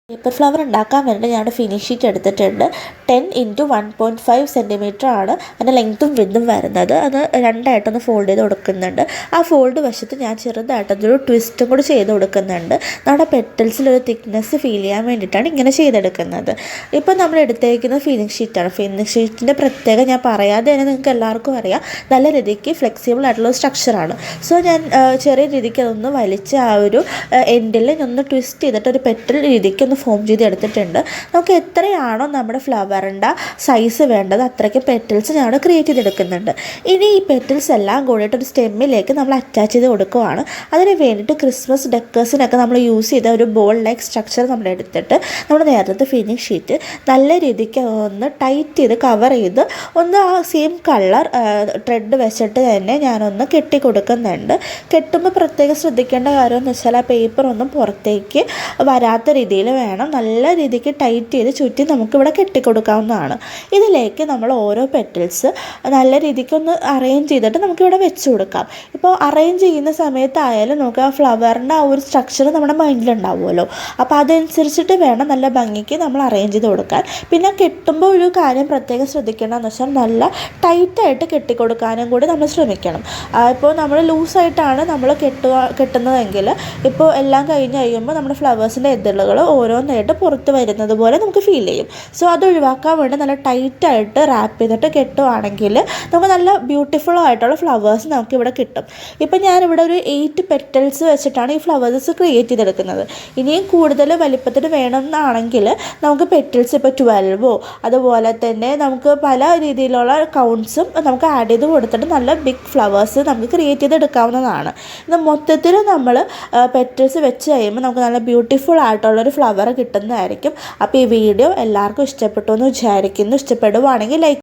Paper flower ഉണ്ടാക്കാൻ വേണ്ടി ഞാൻ ഫിനിഷ് ഷീറ്റ് എടുത്തിട്ടുണ്ട്. 10x1.5 സെൻറ്റിമീറ്റർ ആണ് അതിൻ്റെ ലെങ്ത്തും വിഡ്ത്തും വരുന്നത്. അത് രണ്ടായിട്ടൊന്ന് ഫോൾഡ് ചെയ്ത് കൊടുക്കുന്നുണ്ട്. ആ ഫോൾഡ് വശത്ത് ഞാൻ ചെറുതായിട്ടൊരു ട്വിസ്റ്റും കൂടി ചെയ്ത് കൊടുക്കുന്നുണ്ട്. നമ്മുടെ പെറ്റൽസിലൊരു തിക്നെസ് ഫീൽ ചെയ്യാൻ വേണ്ടിയിട്ടാണ് ഇങ്ങനെ ചെയ്തെടുക്കുന്നത്. ഇപ്പം നമ്മൾ എടുത്തേക്കുന്ന ഫിനിഷ് ഷീറ്റാണ്. ഫിനിഷ് ഷീറ്റിൻ്റെ പ്രത്യേകം ഞാൻ പറയാതെ തന്നെ നിങ്ങൾക്ക് എല്ലാവർക്കും അറിയാം, നല്ല രീതിക്ക് ഫ്ലെക്സിബിൾ ആയിട്ടുള്ള സ്ട്രക്ചറാണ്. സോ ഞാൻ ചെറിയ രീതിക്ക് അതൊന്ന് വലിച്ച് ആ ഒരു എൻഡിൽ ഒന്ന് ട്വിസ്റ്റ് ചെയ്തിട്ട് ഒരു പെറ്റൽ രീതിക്ക് ഫോം ചെയ്തെടുത്തിട്ടുണ്ട്. നമുക്ക് എത്രയാണോ നമ്മുടെ ഫ്ലവറിൻ്റെ സൈസ് വേണ്ടത് അത്രയ്ക്ക് പെറ്റൽസ് ഞാൻ ക്രിയേറ്റ് ചെയ്തെടുക്കുന്നുണ്ട്. ഇനി ഈ പെറ്റൽസ് എല്ലാം കൂടിയിട്ട് ഒരു സ്റ്റെമ്മിലേക്ക് നമ്മൾ അറ്റാച്ച് ചെയ്ത് കൊടുക്കുകയാണ്. അതിന് വേണ്ടിയിട്ട് ക്രിസ്മസ് ഡെക്കേഴ്സിനൊക്കെ നമ്മൾ യൂസ് ചെയ്ത ഒരു ബോൾ ലൈക്ക് സ്ട്രക്ചർ നമ്മൾ എടുത്തിട്ട് നമ്മൾ നേരത്തെ ഫിനിഷ് ഷീറ്റ് നല്ല രീതിക്ക് ഒന്ന് ടൈറ്റ് ചെയ്ത് കവർ ചെയ്ത് ഒന്ന് ആ സെയിം കളർ ത്രെഡ് വെച്ചിട്ട് തന്നെ ഞാനൊന്ന് കെട്ടി കൊടുക്കുന്നുണ്ട്. കെട്ടുമ്പോൾ പ്രത്യേകം ശ്രദ്ധിക്കേണ്ട കാര്യമെന്ന് വെച്ചാൽ ആ പേപ്പർ ഒന്നും പുറത്തേക്ക് വരാത്ത രീതിയിൽ വേണം നല്ല രീതിക്ക് ടൈറ്റ് ചെയ്ത് ചുറ്റി നമുക്കിവിടെ കെട്ടിക്കൊടുക്കാവുന്നതാണ്. ഇതിലേക്ക് നമ്മൾ ഓരോ പെറ്റൽസ് നല്ല രീതിക്കൊന്ന് അറേഞ്ച് ചെയ്തിട്ട് നമുക്കിവിടെ വെച്ച് കൊടുക്കാം. ഇപ്പോൾ അറേഞ്ച് ചെയ്യുന്ന സമയത്തായാലും നമുക്ക് ആ ഫ്ലവറിൻ്റെ ആ ഒരു സ്ട്രക്ചർ നമ്മുടെ മൈൻഡിലുണ്ടാവുമല്ലോ. അപ്പോൾ അതനുസരിച്ചിട്ട് വേണം നല്ല ഭംഗിക്ക് നമ്മൾ അറേഞ്ച് ചെയ്ത് കൊടുക്കാൻ. പിന്നെ കെട്ടുമ്പോൾ ഒരു കാര്യം പ്രത്യേകം ശ്രദ്ധിക്കേണ്ടതെന്ന് വെച്ചാൽ നല്ല ടൈറ്റായിട്ട് കെട്ടിക്കൊടുക്കാനും കൂടി നമ്മൾ ശ്രമിക്കണം. ഇപ്പോൾ നമ്മൾ ലൂസായിട്ടാണ് നമ്മൾ കെട്ടുന്നതെങ്കിൽ ഇപ്പോൾ എല്ലാം കഴിഞ്ഞ് കഴിയുമ്പോൾ നമ്മുടെ ഫ്ലവേഴ്സിൻ്റെ എതിളുകൾ ഓരോന്നായിട്ട് പുറത്ത് വരുന്നത് പോലെ നമുക്ക് ഫീൽ ചെയ്യും. സോ അത് ഒഴിവാക്കാൻ വേണ്ടി നല്ല ടൈറ്റായിട്ട് റാപ്പ് ചെയ്തിട്ട് കെട്ടുവാണെങ്കിൽ നമുക്ക് നല്ല ബ്യൂട്ടിഫുൾ ആയിട്ടുള്ള ഫ്ലവേഴ്സ് നമുക്കിവിടെ കിട്ടും. ഇപ്പം ഞാനിവിടെ ഒരു 8 പെറ്റൽസ് വെച്ചിട്ടാണ് ഈ ഫ്ലവേഴ്സ് ക്രിയേറ്റ് ചെയ്തെടുക്കുന്നത്. ഇനിയും കൂടുതൽ വലിപ്പത്തിൽ വേണമെന്നാണെങ്കിൽ നമുക്ക് പെറ്റൽസ് ഇപ്പോൾ 12 അതുപോലെ തന്നെ നമുക്ക് പല രീതിയിലുള്ള കൗണ്ട്സും നമുക്ക് ആഡ് ചെയ്ത് കൊടുത്തിട്ട് നല്ല ബിഗ് ഫ്ലവേഴ്സ് നമുക്ക് ക്രിയേറ്റ് ചെയ്തെടുക്കാവുന്നതാണ്. ഇത് മൊത്തത്തിൽ നമ്മൾ പെറ്റൽസ് വെച്ച് കഴിയുമ്പോൾ നമുക്ക് നല്ല ബ്യൂട്ടിഫുൾ ആയിട്ടുള്ളൊരു ഫ്ലവർ കിട്ടുന്നതായിരിക്കും. അപ്പോൾ ഈ വീഡിയോ എല്ലാവർക്കും ഇഷ്ടപ്പെട്ടു എന്ന് വിചാരിക്കുന്നു. ഇഷ്ടപ്പെടുവാണെങ്കിൽ ലൈക്ക്